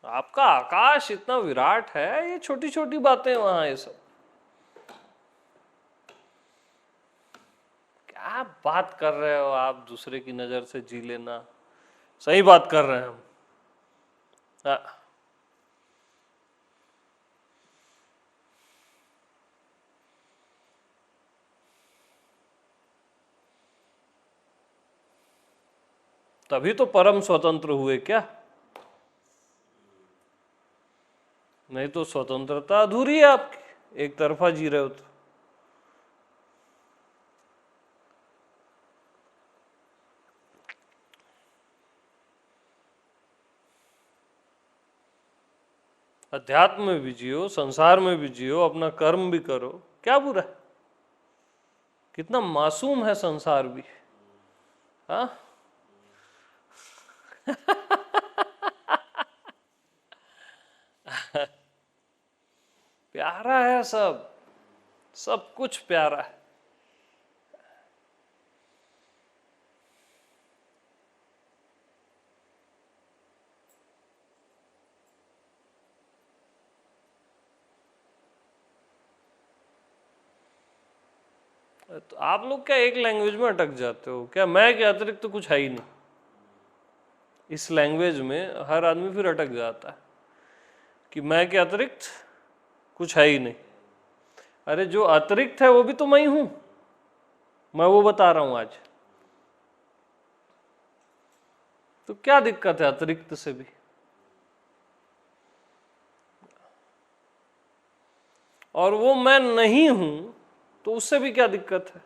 आपका आकाश इतना विराट है, ये छोटी छोटी बातें वहां, ये सब क्या बात कर रहे हो आप? दूसरे की नजर से जी लेना, सही बात कर रहे हैं हम। हाँ। तभी तो परम स्वतंत्र हुए क्या, नहीं तो स्वतंत्रता अधूरी है आपकी, एक तरफा जी रहे हो तो। अध्यात्म में भी जियो, संसार में भी जियो, अपना कर्म भी करो, क्या बुरा है। कितना मासूम है संसार भी, हाँ। प्यारा है सब, सब कुछ प्यारा है। तो आप लोग क्या एक लैंग्वेज में अटक जाते हो क्या, मैं के अतिरिक्त तो कुछ है ही नहीं। इस लैंग्वेज में हर आदमी फिर अटक जाता है कि मैं के अतिरिक्त कुछ है ही नहीं। अरे जो अतिरिक्त है वो भी तो मैं ही हूं, मैं वो बता रहा हूं आज। तो क्या दिक्कत है अतिरिक्त से भी। और वो मैं नहीं हूं तो उससे भी क्या दिक्कत है।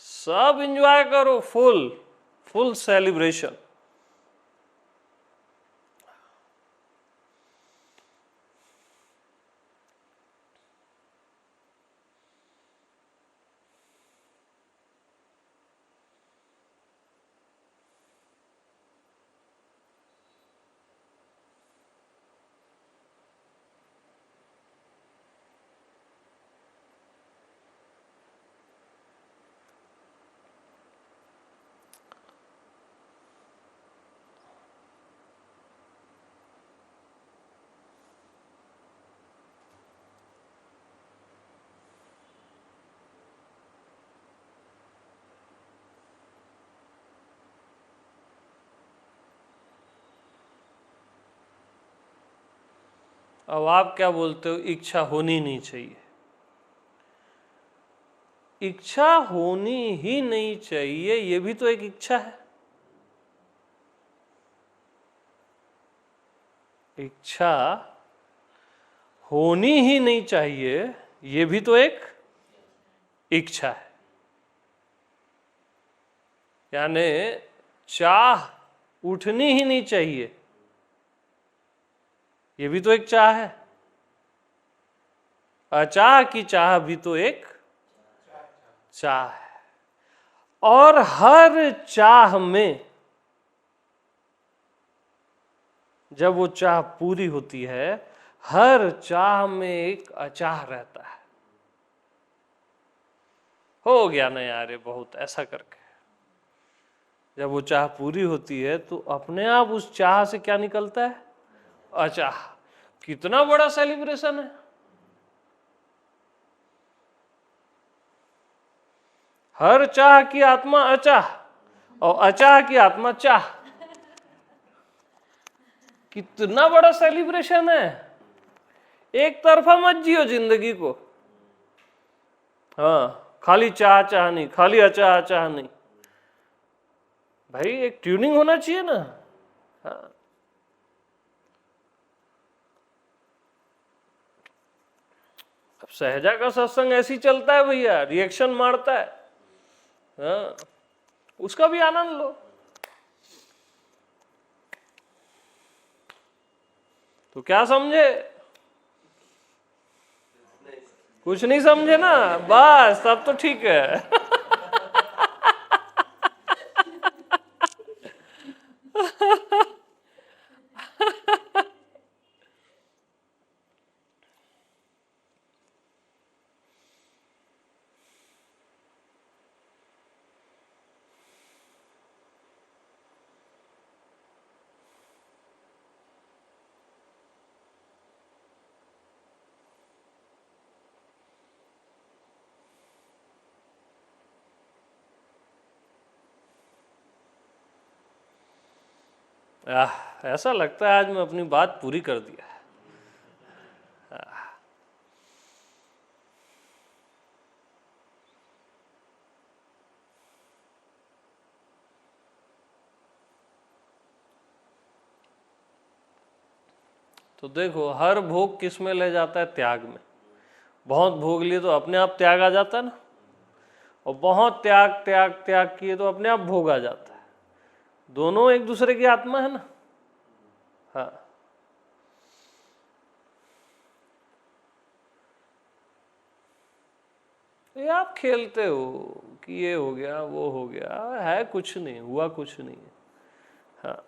सब एंजॉय करो, फुल फुल सेलिब्रेशन। अब आप क्या बोलते हो, इच्छा होनी नहीं चाहिए। इच्छा होनी ही नहीं चाहिए, ये भी तो एक इच्छा है। इच्छा होनी ही नहीं चाहिए, ये भी तो एक इच्छा है। यानी चाह उठनी ही नहीं चाहिए, ये भी तो एक चाह है। अचाह की चाह भी तो एक चाह है। और हर चाह में जब वो चाह पूरी होती है, हर चाह में एक अचाह रहता है। हो गया ना यार ये बहुत, ऐसा करके जब वो चाह पूरी होती है तो अपने आप उस चाह से क्या निकलता है, अचाह। कितना बड़ा सेलिब्रेशन है। हर चाह की आत्मा अचाह और अचाह की आत्मा चाह। कितना बड़ा सेलिब्रेशन है। एक तरफा मत जियो जिंदगी को, हाँ खाली चाह चाह नहीं, खाली अचाह अचाह नहीं। भाई एक ट्यूनिंग होना चाहिए ना। हाँ। अब सहजा का सत्संग ऐसी चलता है भैया, रिएक्शन मारता है। हाँ, उसका भी आनंद लो। तो क्या समझे, कुछ नहीं समझे ना, बस तब तो ठीक है। ऐसा लगता है आज मैं अपनी बात पूरी कर दिया। तो देखो हर भोग किस में ले जाता है? त्याग में। बहुत भोग लिए तो अपने आप त्याग आ जाता है ना, और बहुत त्याग त्याग त्याग किए तो अपने आप भोग आ जाता है। दोनों एक दूसरे की आत्मा है ना। हाँ, ये आप खेलते हो कि ये हो गया वो हो गया, है कुछ नहीं, हुआ कुछ नहीं है। हाँ,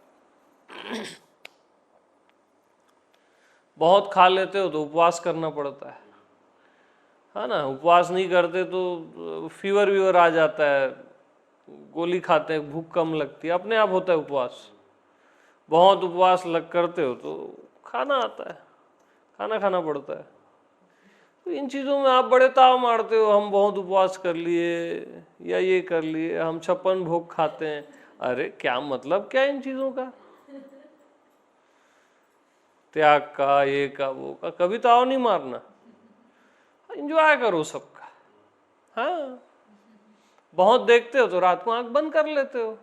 बहुत खा लेते हो तो उपवास करना पड़ता है ना। उपवास नहीं करते तो फीवर वीवर आ जाता है, गोली खाते हैं, भूख कम लगती है, अपने आप होता है उपवास। बहुत उपवास लग करते हो तो खाना आता है, खाना खाना पड़ता है। तो इन चीज़ों में आप बड़े ताव मारते हो, हम बहुत उपवास कर लिए या ये कर लिए, हम 56 भोग खाते हैं। अरे क्या मतलब क्या इन चीज़ों का? त्याग का, ये का, वो का, कभी ताव नहीं मारना, एंजॉय करो सबका। हाँ, बहुत देखते हो तो रात को आंख बंद कर लेते हो,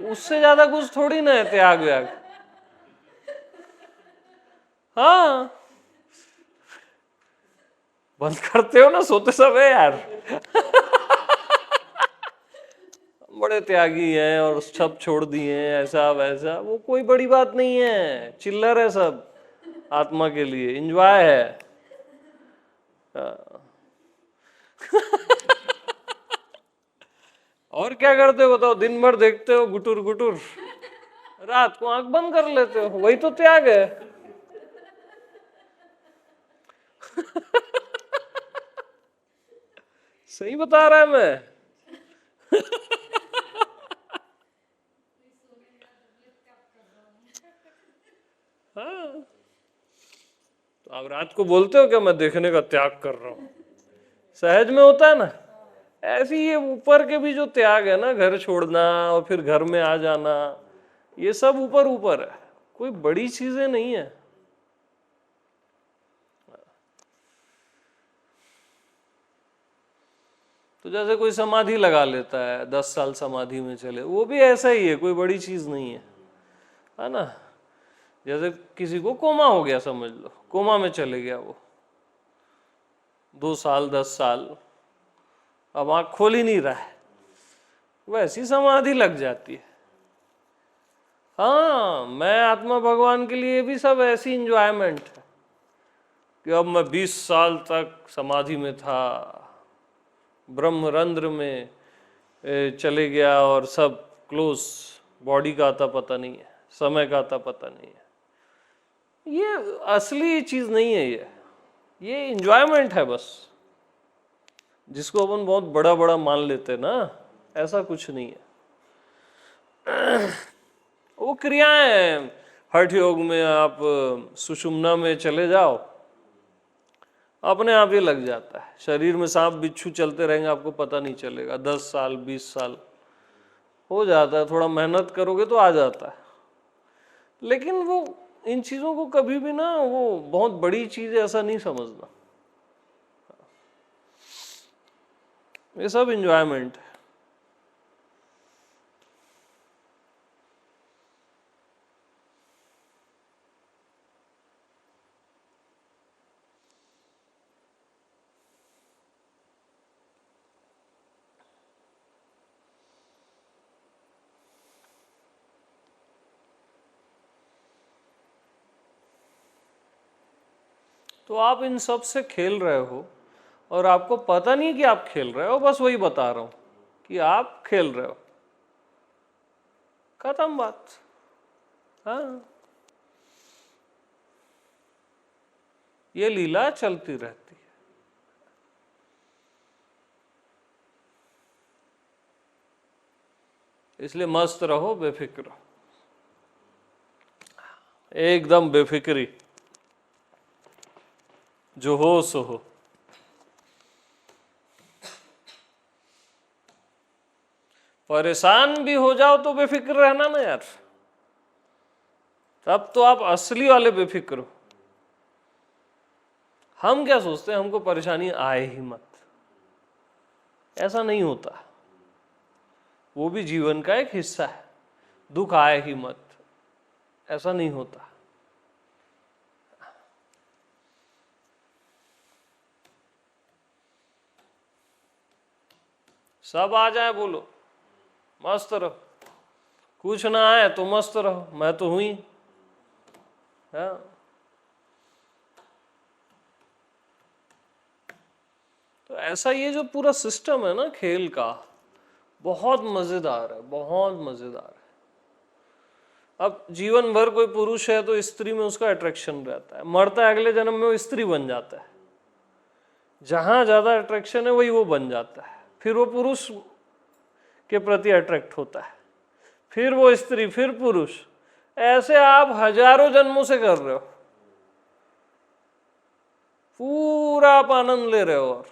उससे ज्यादा कुछ थोड़ी ना है त्याग व्याग। हाँ, बंद करते हो ना, सोते सब है यार। बड़े त्यागी हैं और सब छोड़ दिए हैं, ऐसा वैसा, वो कोई बड़ी बात नहीं है, चिल्लर है सब, आत्मा के लिए एंजॉय है। हाँ। और क्या करते हो बताओ? दिन भर देखते हो गुटुर गुटुर, रात को आंख बंद कर लेते हो, वही तो त्याग है। सही बता रहा है मैं। हाँ, तो आप रात को बोलते हो क्या मैं देखने का त्याग कर रहा हूं? सहज में होता है ना। ऐसे ही ये ऊपर के भी जो त्याग है ना, घर छोड़ना और फिर घर में आ जाना, ये सब ऊपर ऊपर है, कोई बड़ी चीजें नहीं है। तो जैसे कोई समाधि लगा लेता है, 10 साल समाधि में चले, वो भी ऐसा ही है, कोई बड़ी चीज नहीं है ना। जैसे किसी को कोमा हो गया, समझ लो कोमा में चले गया वो, 2 साल 10 साल, अब आंख खोल ही नहीं रहा है, वैसी समाधि लग जाती है। हाँ, मैं आत्मा भगवान के लिए भी सब ऐसी इंजॉयमेंट है कि अब मैं 20 साल तक समाधि में था, ब्रह्मरंध्र में चले गया और सब क्लोज, बॉडी का आता पता नहीं है, समय का आता पता नहीं है। ये असली चीज नहीं है, ये इंजॉयमेंट है बस, जिसको अपन बहुत बड़ा बड़ा मान लेते हैं ना, ऐसा कुछ नहीं है। वो क्रियाएं हैं। हठ योग में आप सुषुम्ना में चले जाओ, अपने आप ही लग जाता है, शरीर में सांप बिच्छू चलते रहेंगे, आपको पता नहीं चलेगा, 10 साल 20 साल हो जाता है, थोड़ा मेहनत करोगे तो आ जाता है। लेकिन वो इन चीजों को कभी भी ना, वो बहुत बड़ी चीज है ऐसा नहीं समझना, ये सब इंजॉयमेंट है। तो आप इन सब से खेल रहे हो और आपको पता नहीं कि आप खेल रहे हो, बस वही बता रहा हूं कि आप खेल रहे हो, खत्म बात। हाँ, ये लीला चलती रहती है। इसलिए मस्त रहो, बेफिक्र रहो, एकदम बेफिक्री, जो हो सो हो। परेशान भी हो जाओ तो बेफिक्र रहना ना यार, तब तो आप असली वाले बेफिक्र हो। हम क्या सोचते हैं, हमको परेशानी आए ही मत, ऐसा नहीं होता, वो भी जीवन का एक हिस्सा है। दुख आए ही मत, ऐसा नहीं होता। सब आ जाए बोलो, मस्त रहो। कुछ ना आए तो मस्त रहो, मैं तो हुई। हाँ, तो ऐसा ये जो पूरा सिस्टम है ना खेल का, बहुत मजेदार है, बहुत मजेदार है। अब जीवन भर कोई पुरुष है तो स्त्री में उसका अट्रैक्शन रहता है, मरता है अगले जन्म में वो स्त्री बन जाता है। जहां ज्यादा अट्रैक्शन है वही वो बन जाता है, फिर वो पुरुष के प्रति अट्रैक्ट होता है, फिर वो स्त्री, फिर पुरुष। ऐसे आप हजारों जन्मों से कर रहे हो, पूरा आप आनंद ले रहे हो। और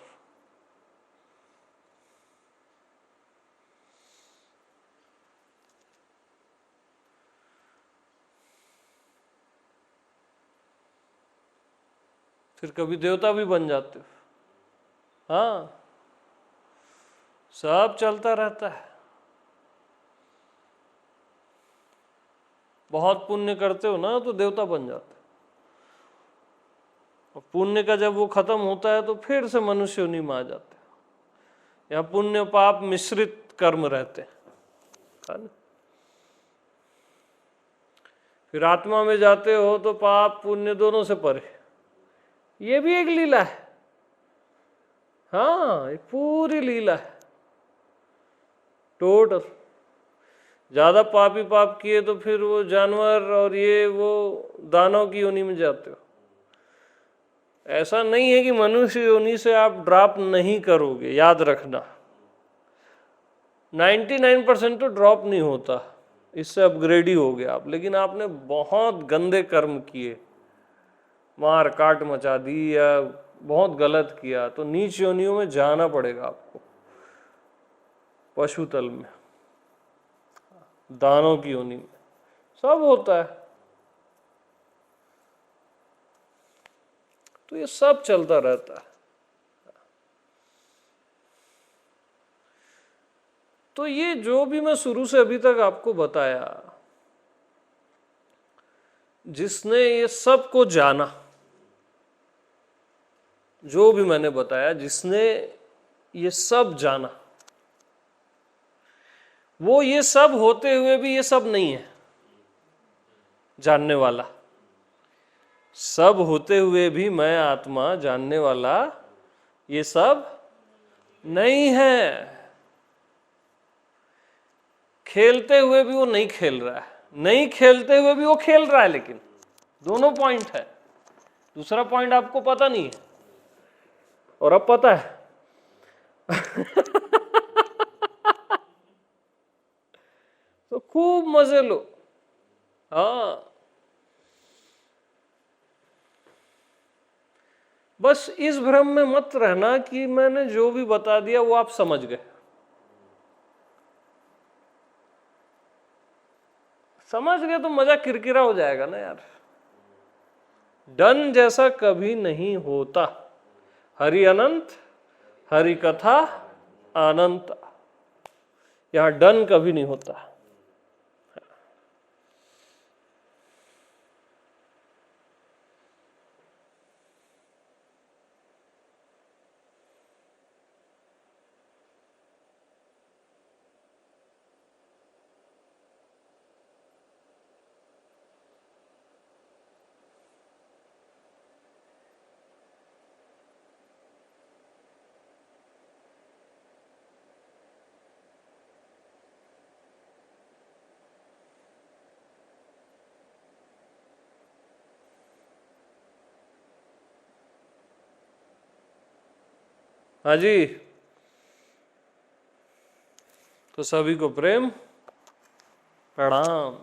फिर कभी देवता भी बन जाते हो। हाँ, सब चलता रहता है। बहुत पुण्य करते हो ना तो देवता बन जाते हो, और पुण्य का जब वो खत्म होता है तो फिर से मनुष्य योनि में आ जाते हो। यहाँ पुण्य पाप मिश्रित कर्म रहते हैं, है ना? फिर आत्मा में जाते हो तो पाप पुण्य दोनों से परे। ये भी एक लीला है। हाँ, एक पूरी लीला है टोटल। ज्यादा पापी पाप किए तो फिर वो जानवर और ये वो दानव की योनि में जाते हो। ऐसा नहीं है कि मनुष्य योनि से आप ड्रॉप नहीं करोगे, याद रखना 99% तो ड्रॉप नहीं होता, इससे अपग्रेड ही हो गया आप। लेकिन आपने बहुत गंदे कर्म किए, मार काट मचा दी या बहुत गलत किया, तो नीच योनियों में जाना पड़ेगा आपको, पशुतल में, दानों की योनि में, सब होता है। तो ये सब चलता रहता है। तो ये जो भी मैं शुरू से अभी तक आपको बताया, जिसने ये सब को जाना, जो भी मैंने बताया, जिसने ये सब जाना, वो ये सब होते हुए भी ये सब नहीं है जानने वाला। सब होते हुए भी मैं आत्मा जानने वाला ये सब नहीं है। खेलते हुए भी वो नहीं खेल रहा है, नहीं खेलते हुए भी वो खेल रहा है, लेकिन दोनों पॉइंट है। दूसरा पॉइंट आपको पता नहीं है, और अब पता है। तो खूब मजे लो। हाँ, बस इस भ्रम में मत रहना कि मैंने जो भी बता दिया वो आप समझ गए। समझ गए तो मजा किरकिरा हो जाएगा ना यार। डन जैसा कभी नहीं होता। हरि अनंत, हरि कथा अनंत। यहां डन कभी नहीं होता। हाँ जी, तो सभी को प्रेम प्रणाम।